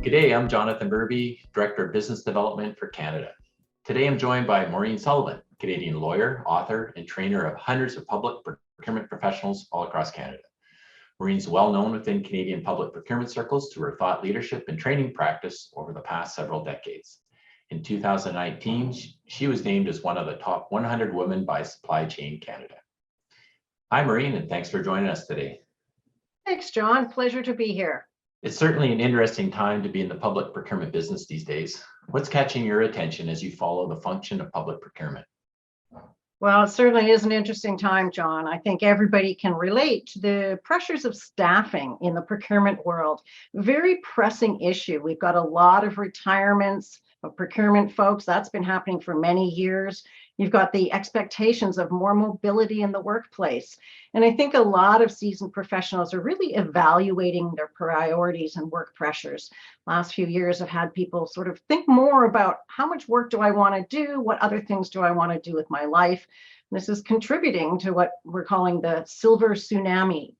G'day, I'm Jonathan Burbee, Director of Business Development for Canada. Today I'm joined by Maureen Sullivan, Canadian lawyer, author, and trainer of hundreds of public procurement professionals all across Canada. Maureen's well known within Canadian public procurement circles to her thought leadership and training practice over the past several decades. In 2019, she was named as one of the top 100 women by Supply Chain Canada. Hi, Maureen, and thanks for joining us today. Thanks, John. Pleasure to be here. It's certainly an interesting time to be in the public procurement business these days. What's catching your attention as you follow the function of public procurement? Well, it certainly is an interesting time, John. I think everybody can relate to the pressures of staffing in the procurement world. Very pressing issue. We've got a lot of retirements of procurement folks. That's been happening for many years. You've got the expectations of more mobility in the workplace. And I think a lot of seasoned professionals are really evaluating their priorities and work pressures. Last few years have had people sort of think more about how much work do I want to do? What other things do I want to do with my life? This is contributing to what we're calling the silver tsunami.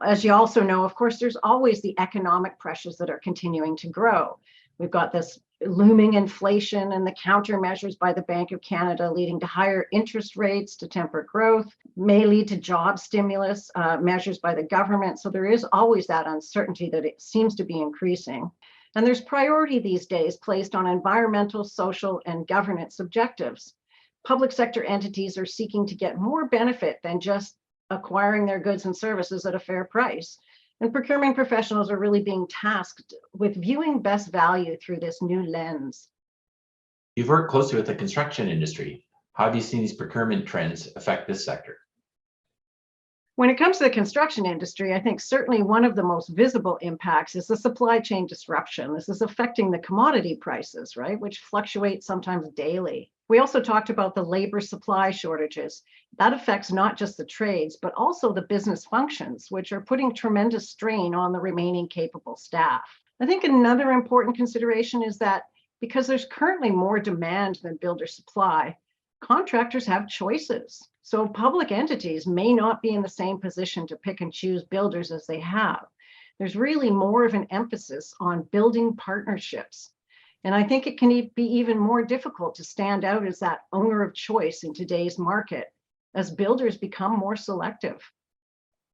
As you also know, of course, there's always the economic pressures that are continuing to grow. We've got this looming inflation and the countermeasures by the Bank of Canada leading to higher interest rates to temper growth, may lead to job stimulus measures by the government. So there is always that uncertainty that it seems to be increasing. And there's priority these days placed on environmental, social, and governance objectives. Public sector entities are seeking to get more benefit than just acquiring their goods and services at a fair price. And procurement professionals are really being tasked with viewing best value through this new lens. You've worked closely with the construction industry. How have you seen these procurement trends affect this sector? When it comes to the construction industry, I think certainly one of the most visible impacts is the supply chain disruption. This is affecting the commodity prices, right, which fluctuate sometimes daily. We also talked about the labor supply shortages. That affects not just the trades, but also the business functions, which are putting tremendous strain on the remaining capable staff. I think another important consideration is that because there's currently more demand than builder supply, contractors have choices. So public entities may not be in the same position to pick and choose builders as they have. There's really more of an emphasis on building partnerships. And I think it can be even more difficult to stand out as that owner of choice in today's market as builders become more selective.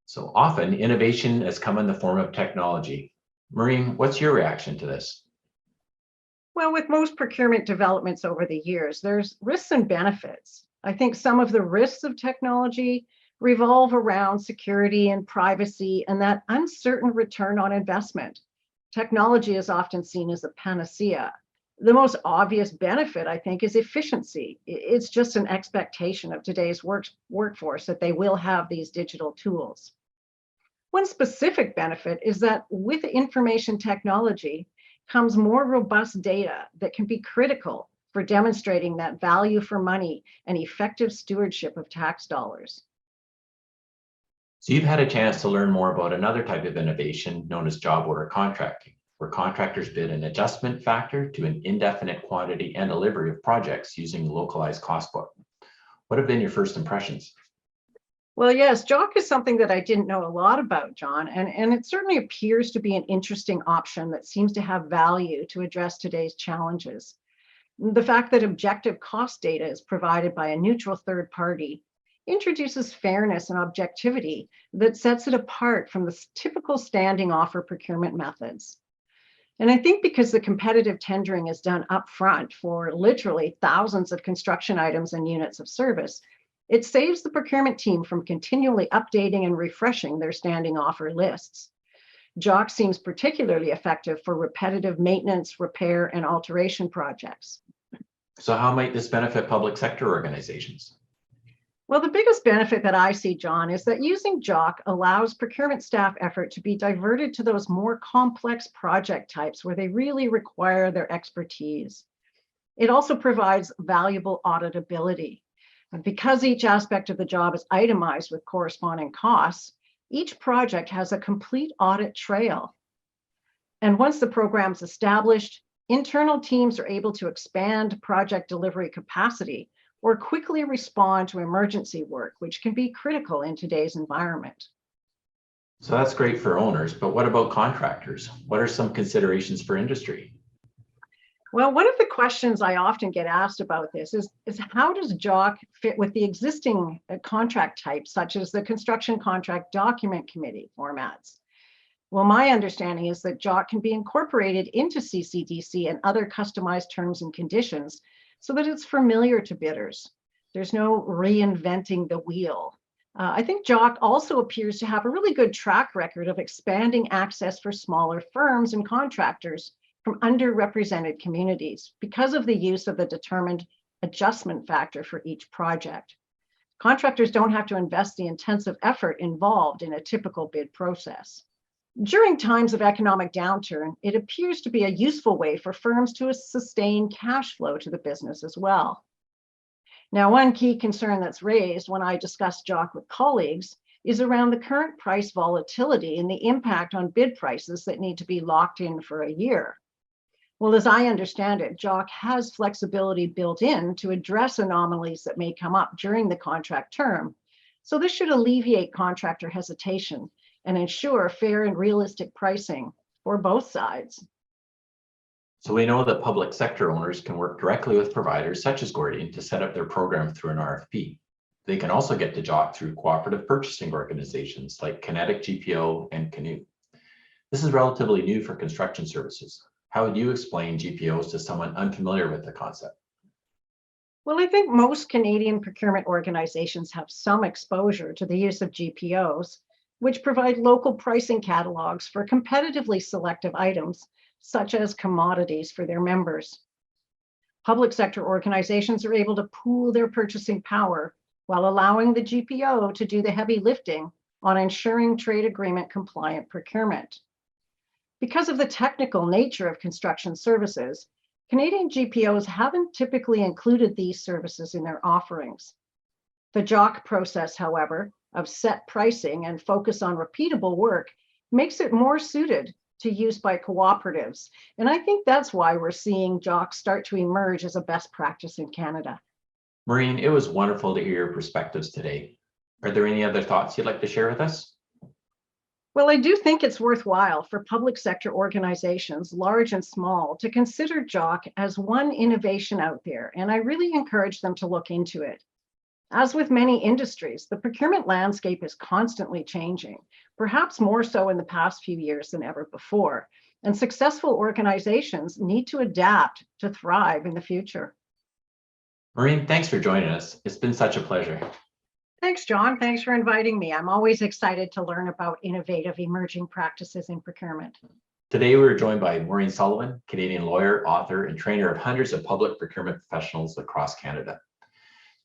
So often innovation has come in the form of technology. Maureen, what's your reaction to this? Well, with most procurement developments over the years, there's risks and benefits. I think some of the risks of technology revolve around security and privacy and that uncertain return on investment. Technology is often seen as a panacea. The most obvious benefit, I think, is efficiency. It's just an expectation of today's workforce that they will have these digital tools. One specific benefit is that with information technology comes more robust data that can be critical for demonstrating that value for money and effective stewardship of tax dollars. So you've had a chance to learn more about another type of innovation known as job order contracting, where contractors bid an adjustment factor to an indefinite quantity and delivery of projects using localized cost book. What have been your first impressions? Well, yes, JOC is something that I didn't know a lot about, John, and it certainly appears to be an interesting option that seems to have value to address today's challenges. The fact that objective cost data is provided by a neutral third party introduces fairness and objectivity that sets it apart from the typical standing offer procurement methods. And I think because the competitive tendering is done upfront for literally thousands of construction items and units of service, it saves the procurement team from continually updating and refreshing their standing offer lists. JOC seems particularly effective for repetitive maintenance, repair, and alteration projects. So how might this benefit public sector organizations? Well, the biggest benefit that I see, John, is that using JOC allows procurement staff effort to be diverted to those more complex project types where they really require their expertise. It also provides valuable auditability. And because each aspect of the job is itemized with corresponding costs, each project has a complete audit trail. And once the program's established, internal teams are able to expand project delivery capacity or quickly respond to emergency work, which can be critical in today's environment. So that's great for owners, but what about contractors? What are some considerations for industry? Well, one of the questions I often get asked about this is how does JOC fit with the existing contract types, such as the Construction Contract Document Committee formats? Well, my understanding is that JOC can be incorporated into CCDC and other customized terms and conditions so that it's familiar to bidders. There's no reinventing the wheel. I think JOC also appears to have a really good track record of expanding access for smaller firms and contractors from underrepresented communities because of the use of the determined adjustment factor for each project. Contractors don't have to invest the intensive effort involved in a typical bid process. During times of economic downturn, it appears to be a useful way for firms to sustain cash flow to the business as well. Now, one key concern that's raised when I discuss JOC with colleagues is around the current price volatility and the impact on bid prices that need to be locked in for a year. Well, as I understand it, JOC has flexibility built in to address anomalies that may come up during the contract term. So this should alleviate contractor hesitation and ensure fair and realistic pricing for both sides. So we know that public sector owners can work directly with providers such as Gordian to set up their program through an RFP. They can also get to JOC through cooperative purchasing organizations like Kinetic GPO and Canoe. This is relatively new for construction services. How would you explain GPOs to someone unfamiliar with the concept? Well, I think most Canadian procurement organizations have some exposure to the use of GPOs, which provide local pricing catalogs for competitively selective items, such as commodities for their members. Public sector organizations are able to pool their purchasing power while allowing the GPO to do the heavy lifting on ensuring trade agreement compliant procurement. Because of the technical nature of construction services, Canadian GPOs haven't typically included these services in their offerings. The JOC process, however, of set pricing and focus on repeatable work makes it more suited to use by cooperatives. And I think that's why we're seeing JOC start to emerge as a best practice in Canada. Maureen, it was wonderful to hear your perspectives today. Are there any other thoughts you'd like to share with us? Well, I do think it's worthwhile for public sector organizations, large and small, to consider JOC as one innovation out there, and I really encourage them to look into it. As with many industries, the procurement landscape is constantly changing, perhaps more so in the past few years than ever before, and successful organizations need to adapt to thrive in the future. Maureen, thanks for joining us. It's been such a pleasure. Thanks, John. Thanks for inviting me. I'm always excited to learn about innovative emerging practices in procurement. Today, we were joined by Maureen Sullivan, Canadian lawyer, author, and trainer of hundreds of public procurement professionals across Canada.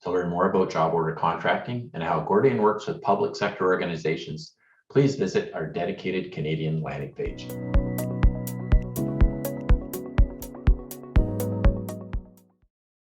To learn more about job order contracting and how Gordian works with public sector organizations, please visit our dedicated Canadian landing page.